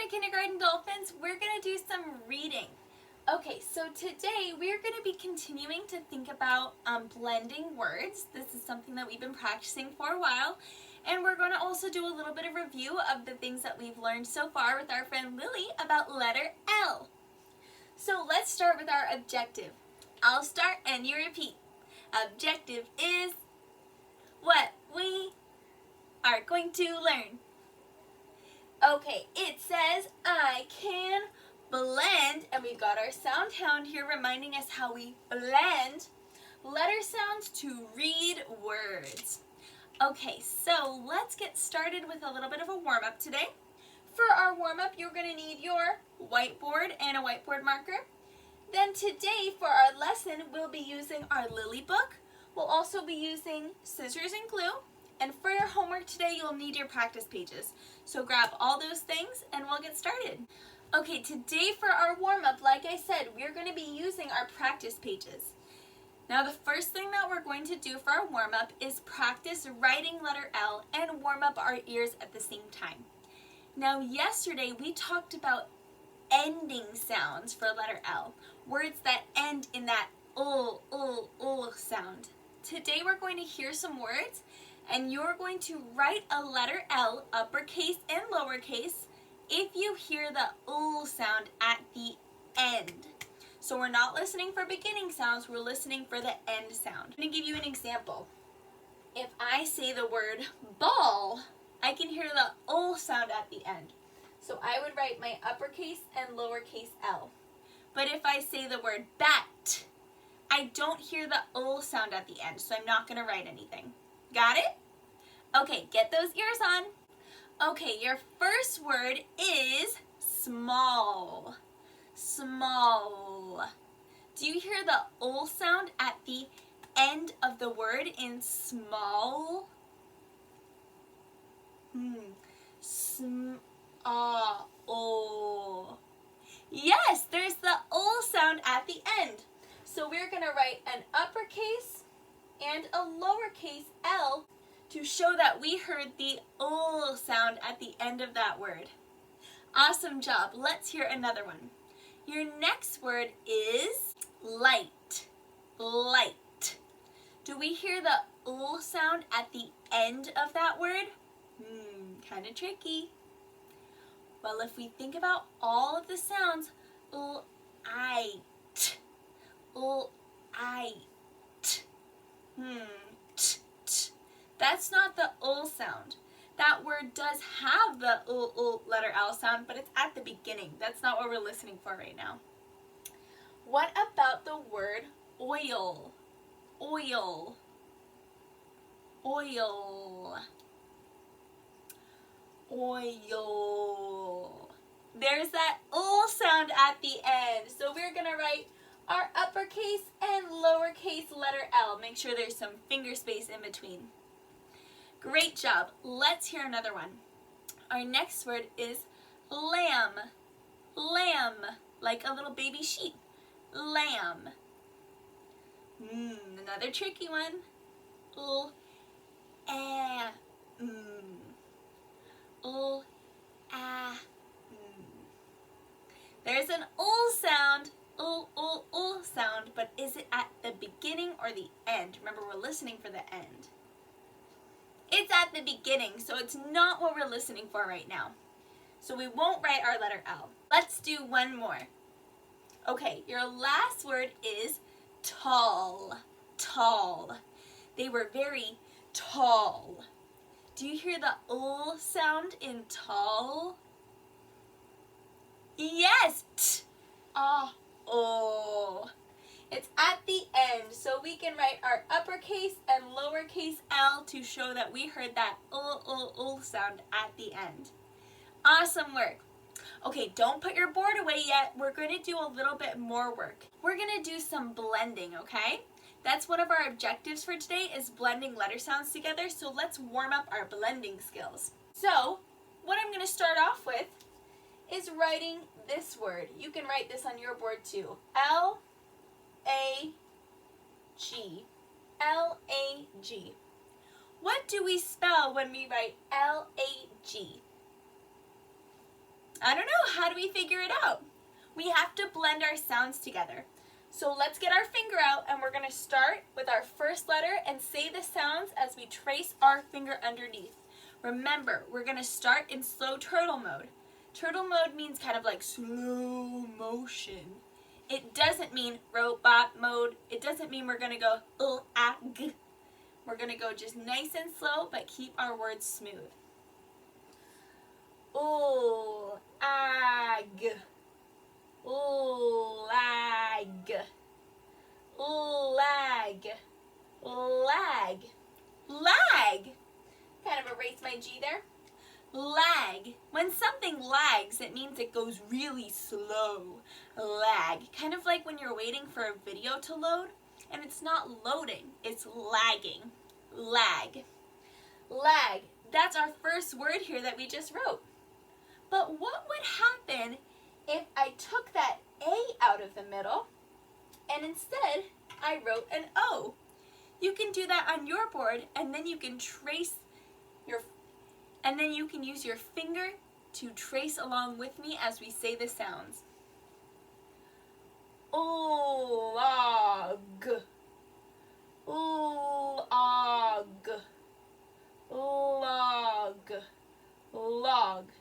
my kindergarten dolphins. We're going to do some reading. Okay, so today we're going to be continuing to think about blending words. This is something that we've been practicing for a while. And we're going to also do a little bit of review of the things that we've learned so far with our friend Lily about letter L. So let's start with our objective. I'll start and you repeat. Objective is what we are going to learn. Okay, it says I can blend, and we've got our sound hound here reminding us how we blend letter sounds to read words. Okay, so let's get started with a little bit of a warm-up today. For our warm-up, you're going to need your whiteboard and a whiteboard marker. Then today, for our lesson, we'll be using our Lily book. We'll also be using scissors and glue. And for your homework today, you'll need your practice pages. So grab all those things and we'll get started. Okay, today for our warm-up, like I said, we're going to be using our practice pages. Now the first thing that we're going to do for our warm-up is practice writing letter L and warm up our ears at the same time. Now yesterday we talked about ending sounds for letter L, words that end in that sound. Today we're going to hear some words and you're going to write a letter L, uppercase and lowercase, if you hear the sound at the end. So we're not listening for beginning sounds, we're listening for the end sound. I'm going to give you an example. If I say the word ball, I can hear the sound at the end. So I would write my uppercase and lowercase L. But if I say the word bat, I don't hear the sound at the end, so I'm not going to write anything. Got it? Okay, get those ears on. Okay, your first word is small. Small. Do you hear the sound at the end of the word in small? Yes, there's the sound at the end. So we're going to write an uppercase and a lowercase L to show that we heard the sound at the end of that word. Awesome job. Let's hear another one. Your next word is light. Light. Do we hear the sound at the end of that word? Kind of tricky. Well, if we think about all of the sounds, that's not the sound. That word does have the letter L sound, but it's at the beginning. That's not what we're listening for right now. What about the word oil? Oil. Oil. Oil. There's that sound at the end. So we're going to write our uppercase and lowercase letter L. Make sure there's some finger space in between. Great job. Let's hear another one. Our next word is lamb. Lamb, like a little baby sheep. Lamb. Another tricky one. There's an sound, sound, but is it at the beginning or the end? Remember, we're listening for the end. It's at the beginning, so it's not what we're listening for right now. So we won't write our letter L. Let's do one more. Okay, your last word is tall. Tall. They were very tall. Do you hear the sound in tall? Yes. It's at the end, so we can write our uppercase and lowercase L to show that we heard that sound at the end. Awesome work. Okay, don't put your board away yet. We're going to do a little bit more work. We're going to do some blending, okay? That's one of our objectives for today, is blending letter sounds together, so let's warm up our blending skills. So, what I'm going to start off with is writing this word. You can write this on your board too. L-A-G. L-A-G. What do we spell when we write L-A-G? I don't know. how do we figure it out? We have to blend our sounds together. So let's get our finger out and we're going to start with our first letter and say the sounds as we trace our finger underneath. Remember, we're going to start in slow turtle mode. Turtle mode means kind of like slow motion. It doesn't mean robot mode. It doesn't mean we're going to go g. We're going to go just nice and slow, but keep our words smooth. Ag. Lag. Lag. Lag. Lag. Kind of erase my G there. Lag. When something lags, it means it goes really slow. Lag. Kind of like when you're waiting for a video to load and it's not loading, it's lagging. Lag. Lag. That's our first word here that we just wrote. But what would happen if I took that A out of the middle and instead I wrote an O? You can do that on your board and then you can use your finger to trace along with me as we say the sounds. Log. Log. Log. Log.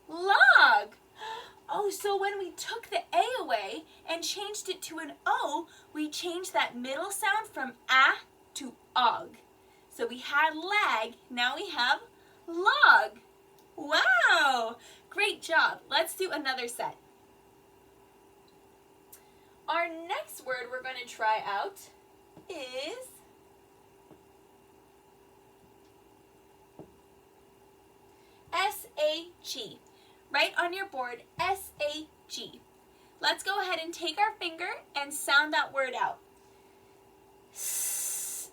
Log. Oh, so when we took the A away and changed it to an O, we changed that middle sound from A to og. So we had lag, now we have log. Wow, great job. Let's do another set. Our next word we're going to try out is S-A-G. Right on your board, S-A-G. Let's go ahead and take our finger and sound that word out. Sag.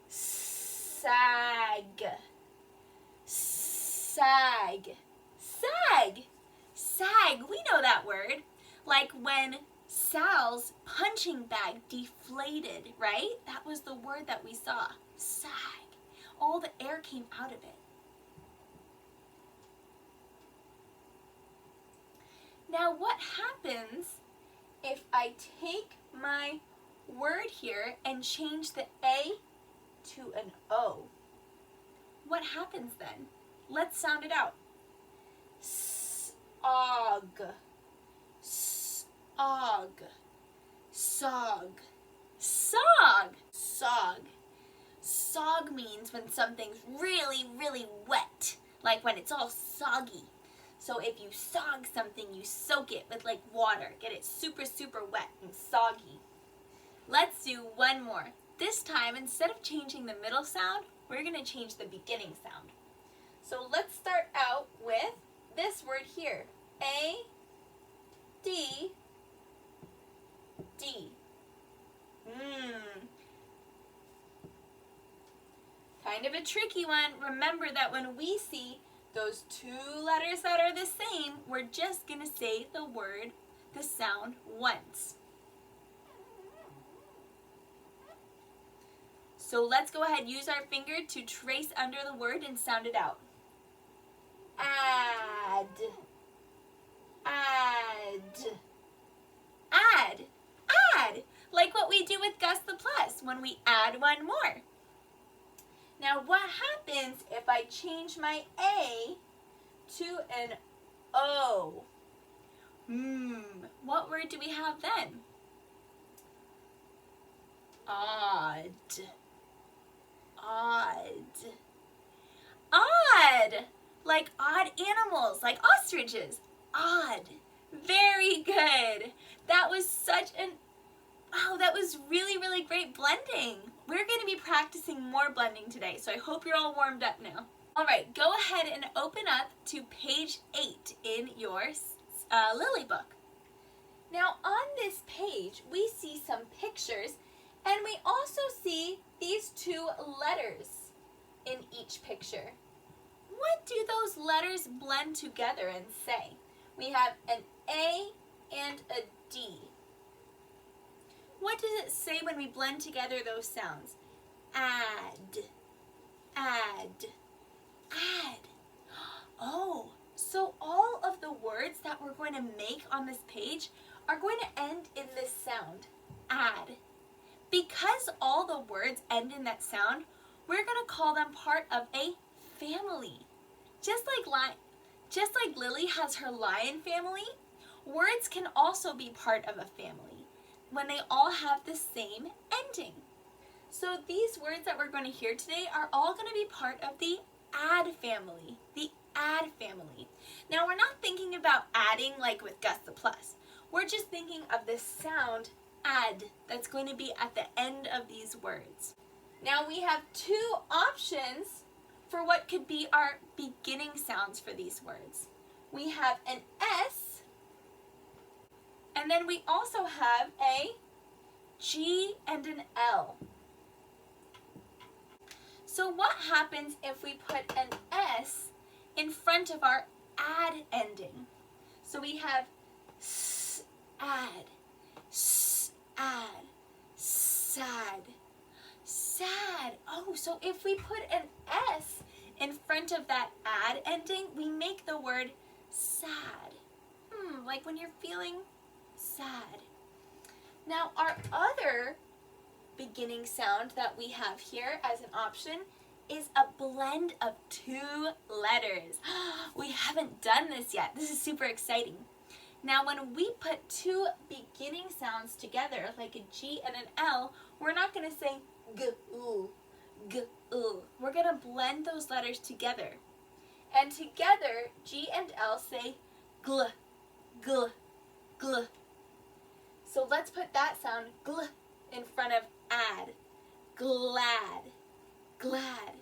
Sag. Sag. Sag. Sag. We know that word. Like when Sal's punching bag deflated, right? That was the word that we saw. Sag. All the air came out of it. Now what happens if I take my word here and change the A to an O? What happens then? Let's sound it out. S-og. S-og. Sog. Sog. Sog. Sog means when something's really, really wet, like when it's all soggy. So if you sog something, you soak it with like water. Get it super, super wet and soggy. Let's do one more. This time, instead of changing the middle sound, we're going to change the beginning sound. So let's start out with this word here. A, D, D. Kind of a tricky one. Remember that when we see those two letters that are the same, we're just going to say the word, the sound once. So let's go ahead, use our finger to trace under the word and sound it out. Add. Add. Add. Add. Like what we do with Gus the Plus when we add one more. Now what happens if I change my A to an O? What word do we have then? Odd. Odd. Odd. Like odd animals, like ostriches. Odd. Very good. That was that was really, really great blending. We're going to be practicing more blending today, so I hope you're all warmed up now. All right, go ahead and open up to page 8 in your Lily book. Now on this page, we see some pictures, and we also see these two letters in each picture. What do those letters blend together and say? We have an A and a D. What does it say when we blend together those sounds? Add, add, add. Oh, so to make on this page are going to end in this sound, add. Because all the words end in that sound, we're going to call them part of a family. Just like Lily has her lion family, words can also be part of a family when they all have the same ending. So these words that we're going to hear today are all going to be part of the add family, the add family. Now we're not thinking about adding like with Gus the Plus. We're just thinking of the sound add that's going to be at the end of these words. Now we have two options for what could be our beginning sounds for these words. We have an S, and then we also have a G and an L. So what happens if we put an S in front of our add ending? So we have s, add, sad, sad. Oh, so if we put an S in front of that add ending, we make the word sad. Like when you're feeling sad. Now our other beginning sound that we have here as an option is a blend of two letters. We haven't done this yet. This is super exciting. Now when we put two beginning sounds together, like a G and an L, we're not going to say g-oo, g-oo. We're going to blend those letters together. And together, G and L say gl, gl, gl. So let's put that sound gl in front of add. Glad, glad,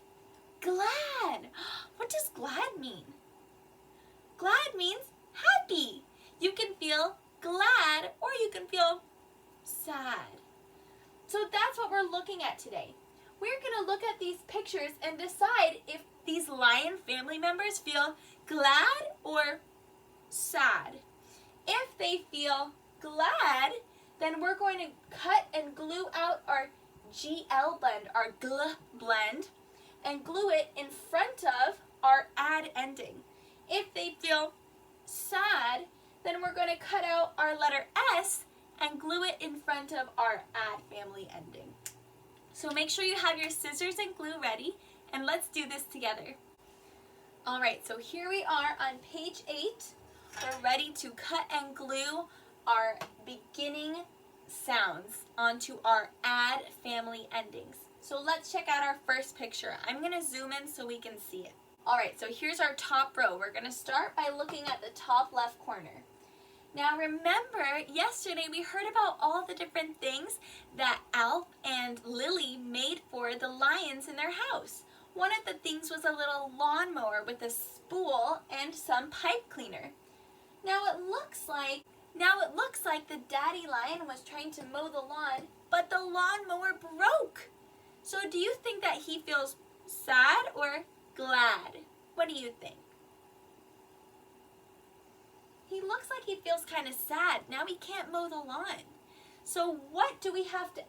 glad. What does glad mean? Glad means happy. You can feel glad or you can feel sad. So that's what we're looking at today. We're going to look at these pictures and decide if these lion family members feel glad or sad. If they feel glad, then we're going to cut and glue out our GL blend, our GL blend, and glue it in front of our add ending. If they feel sad, then we're going to cut out our letter S and glue it in front of our add family ending. So make sure you have your scissors and glue ready, and let's do this together. All right, so here we are on page 8. We're ready to cut and glue our beginning sounds onto our add family endings. So let's check out our first picture. I'm going to zoom in so we can see it. All right, so here's our top row. We're going to start by looking at the top left corner. Now remember, yesterday we heard about all the different things that Alf and Lily made for the lions in their house. One of the things was a little lawnmower with a spool and some pipe cleaner. Now it looks like the daddy lion was trying to mow the lawn, but the lawnmower broke. So do you think that he feels sad or glad? What do you think? He looks like he feels kind of sad. Now he can't mow the lawn. So what do we have to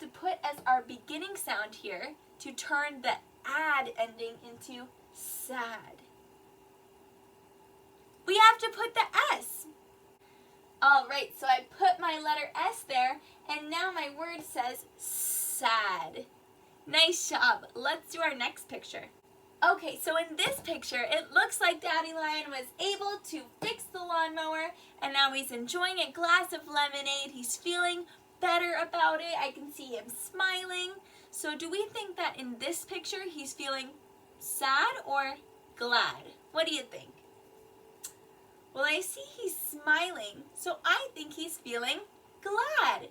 put as our beginning sound here to turn the add ending into sad? We have to put the S. All right, so I put my letter S there, and now my word says sad. Nice job. Let's do our next picture. Okay, so in this picture, it looks like Daddy Lion was able to fix the lawnmower, and now he's enjoying a glass of lemonade. He's feeling better about it. I can see him smiling. So do we think that in this picture, he's feeling sad or glad? What do you think? Well, I see he's smiling, so I think he's feeling glad.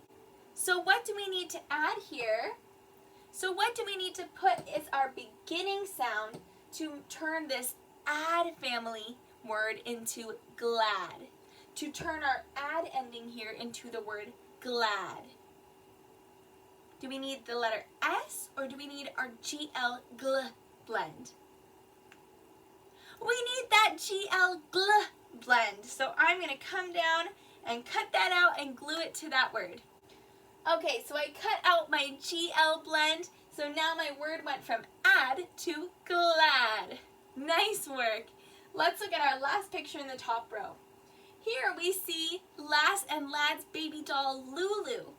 So what do we need to add here? So what do we need to put as our beginning sound to turn this add family word into glad? To turn our add ending here into the word glad. Do we need the letter S or do we need our GL gl blend? We need that GL gl blend. So I'm going to come down and cut that out and glue it to that word. Okay, so I cut out my GL blend, so now my word went from add to glad. Nice work. Let's look at our last picture in the top row. Here we see Lass and Lad's baby doll, Lulu.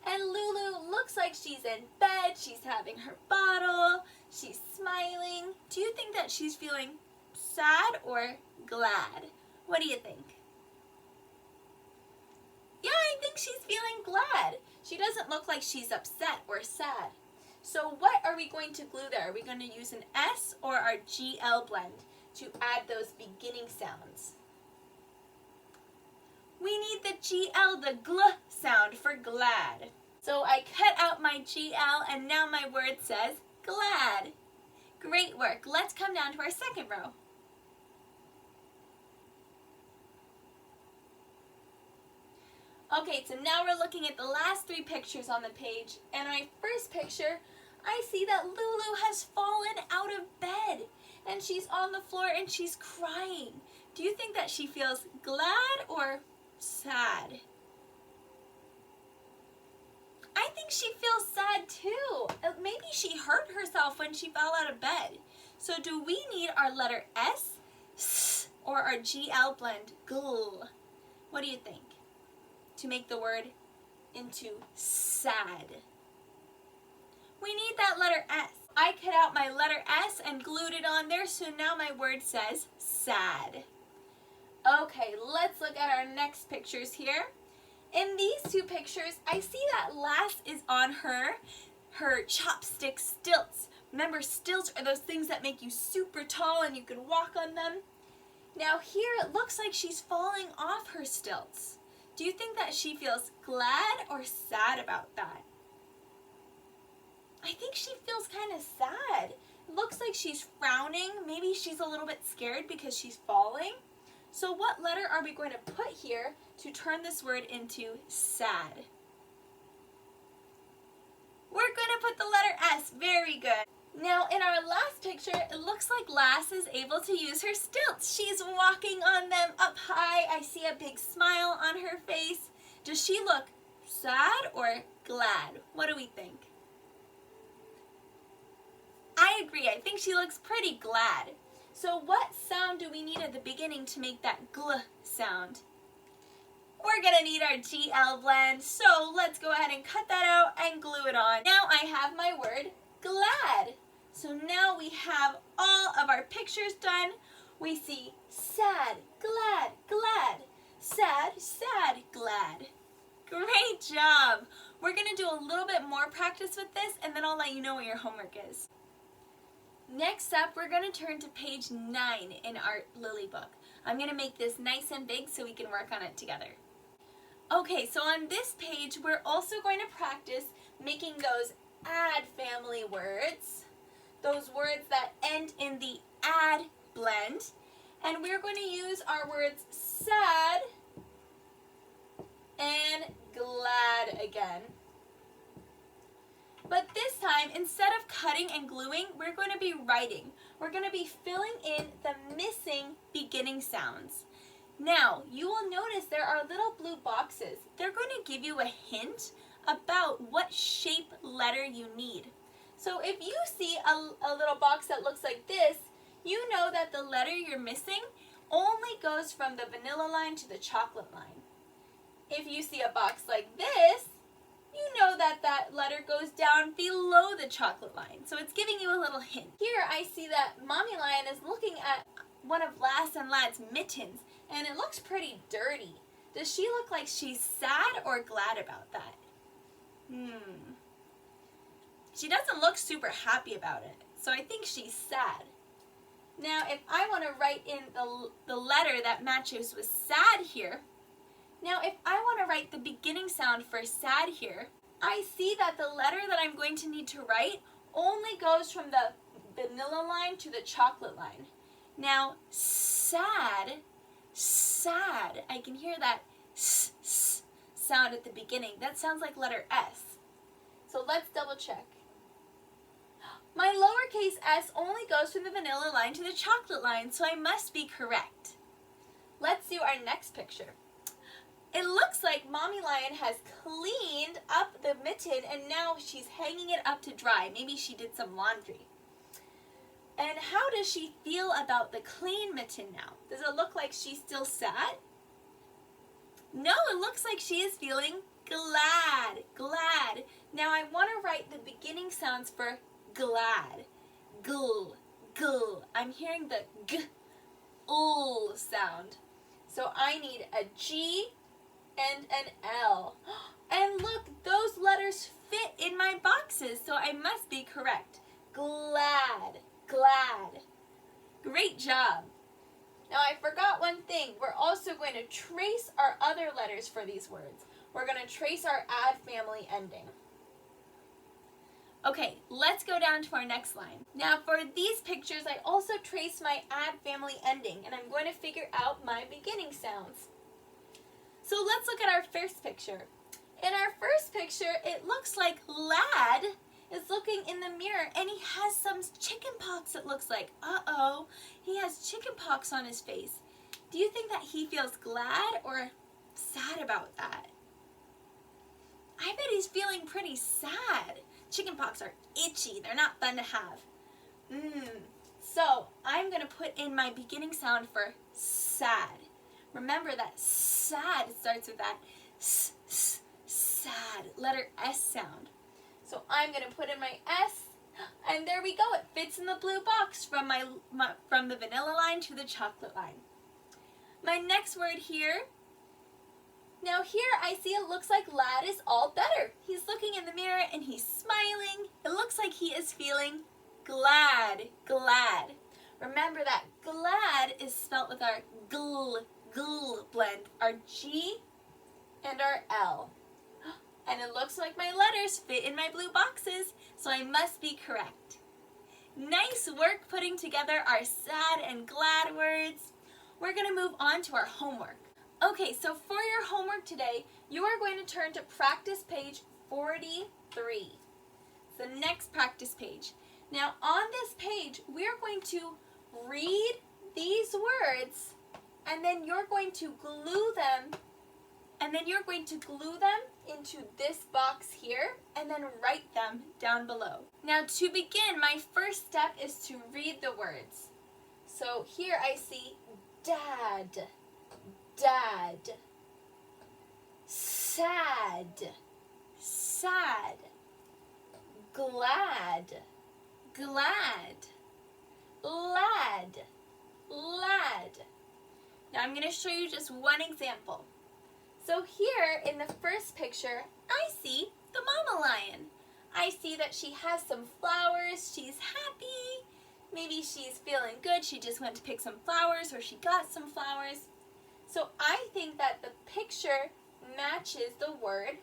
And Lulu looks like she's in bed, she's having her bottle, she's smiling. Do you think that she's feeling sad or glad? What do you think? Yeah, I think she's feeling glad. She doesn't look like she's upset or sad. So what are we going to glue there? Are we going to use an S or our GL blend to add those beginning sounds? We need the GL, the gl sound for glad. So I cut out my GL and now my word says glad. Great work. Let's come down to our second row. Okay, so now we're looking at the last three pictures on the page. And my first picture, I see that Lulu has fallen out of bed. And she's on the floor and she's crying. Do you think that she feels glad or sad? I think she feels sad too. Maybe she hurt herself when she fell out of bed. So do we need our letter S, or our GL blend, gl? What do you think? To make the word into sad. We need that letter S. I cut out my letter S and glued it on there, so now my word says sad. Okay, let's look at our next pictures here. In these two pictures, I see that Lass is on her chopstick stilts. Remember, stilts are those things that make you super tall and you can walk on them. Now here it looks like she's falling off her stilts. Do you think that she feels glad or sad about that? I think she feels kind of sad. It looks like she's frowning. Maybe she's a little bit scared because she's falling. So what letter are we going to put here to turn this word into sad? We're going to put the letter S. Very good. Now in our last picture, it looks like Lass is able to use her stilts. She's walking on them up high. I see a big smile on her face. Does she look sad or glad? What do we think? I agree. I think she looks pretty glad. So what sound do we need at the beginning to make that gl sound? We're going to need our GL blend. So let's go ahead and cut that out and glue it on. Now I have my word glad. So now we have all of our pictures done. We see sad, glad, glad, sad, sad, glad. Great job. We're going to do a little bit more practice with this and then I'll let you know what your homework is. Next up, we're going to turn to page 9 in our Lily book. I'm going to make this nice and big so we can work on it together. Okay, so on this page, we're also going to practice making those add family words, those words that end in the add blend, and we're going to use our words sad and glad again. But this time, instead of cutting and gluing, we're going to be writing. We're going to be filling in the missing beginning sounds. Now, you will notice there are little blue boxes. They're going to give you a hint about what shape letter you need. So if you see a little box that looks like this, you know that the letter you're missing only goes from the vanilla line to the chocolate line. If you see a box like this, you know that that letter goes down below the chocolate line. So it's giving you a little hint. Here I see that Mommy Lion is looking at one of Lass and Lad's mittens, and it looks pretty dirty. Does she look like she's sad or glad about that? She doesn't look super happy about it, so I think she's sad. Now, if I want to write in the letter that matches with sad here, now if I want to write the beginning sound for sad here, I see that the letter that I'm going to need to write only goes from the vanilla line to the chocolate line. Now, sad, sad, I can hear that s sound at the beginning. That sounds like letter S. So let's double check. My lowercase s only goes from the vanilla line to the chocolate line, so I must be correct. Let's do our next picture. It looks like Mommy Lion has cleaned up the mitten and now she's hanging it up to dry. Maybe she did some laundry. And how does she feel about the clean mitten now? Does it look like she's still sad? No, it looks like she is feeling glad, glad. Now I want to write the beginning sounds for glad. Gl, gl. I'm hearing the g, ul sound. So I need a G and an L. And look, those letters fit in my boxes, so I must be correct. Glad, glad. Great job. Now I forgot one thing. We're also going to trace our other letters for these words. We're going to trace our add family ending. Okay, let's go down to our next line. Now for these pictures, I also traced my add family ending, and I'm going to figure out my beginning sounds. So let's look at our first picture. In our first picture, it looks like Lad is looking in the mirror, and he has some chicken pox, it looks like. Uh-oh, he has chicken pox on his face. Do you think that he feels glad or sad about that? I bet he's feeling pretty sad. Chicken pox are itchy. They're not fun to have. So I'm going to put in my beginning sound for sad. Remember that sad starts with that sad, letter S sound. So I'm going to put in my S, and there we go. It fits in the blue box from from the vanilla line to the chocolate line. My next word here. Now here I see it looks like Lad is all better. He's looking in the mirror and he's smiling. It looks like he is feeling glad, glad. Remember that glad is spelt with our gl blend, our G and our L. And it looks like my letters fit in my blue boxes, so I must be correct. Nice work putting together our sad and glad words. We're going to move on to our homework. Okay, so for your homework today, you are going to turn to practice page 43. It's the next practice page. Now on this page, we're going to read these words, and then you're going to glue them, into this box here, and then write them down below. Now to begin, my first step is to read the words. So here I see dad, dad, sad, sad, glad, glad, lad, lad. Now I'm going to show you just one example. So here in the first picture, I see the mama lion. I see that she has some flowers, she's happy, maybe she's feeling good, she just went to pick some flowers or she got some flowers. So I think that the picture matches the word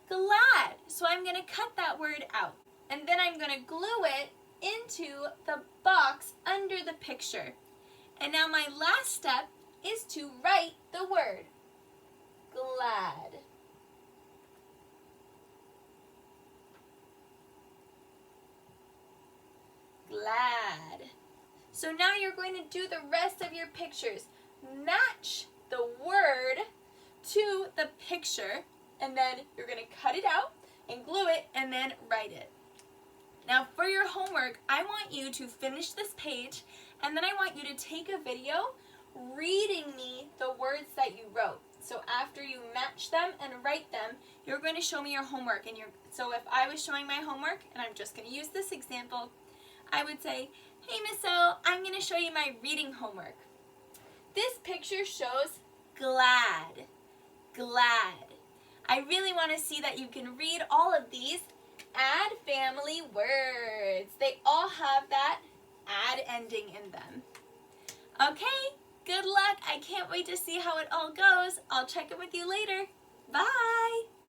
glad. So I'm going to cut that word out. And then I'm going to glue it into the box under the picture. And now my last step is to write the word glad. Glad. So now you're going to do the rest of your pictures. Match the word to the picture, and then you're going to cut it out and glue it and then write it. Now for your homework, I want you to finish this page, and then I want you to take a video reading me the words that you wrote. So after you match them and write them, you're going to show me your homework. So if I was showing my homework, and I'm just going to use this example, I would say, hey Miss O, I'm going to show you my reading homework. This picture shows glad, glad. I really want to see that you can read all of these add family words. They all have that add ending in them. Okay, good luck. I can't wait to see how it all goes. I'll check it with you later. Bye.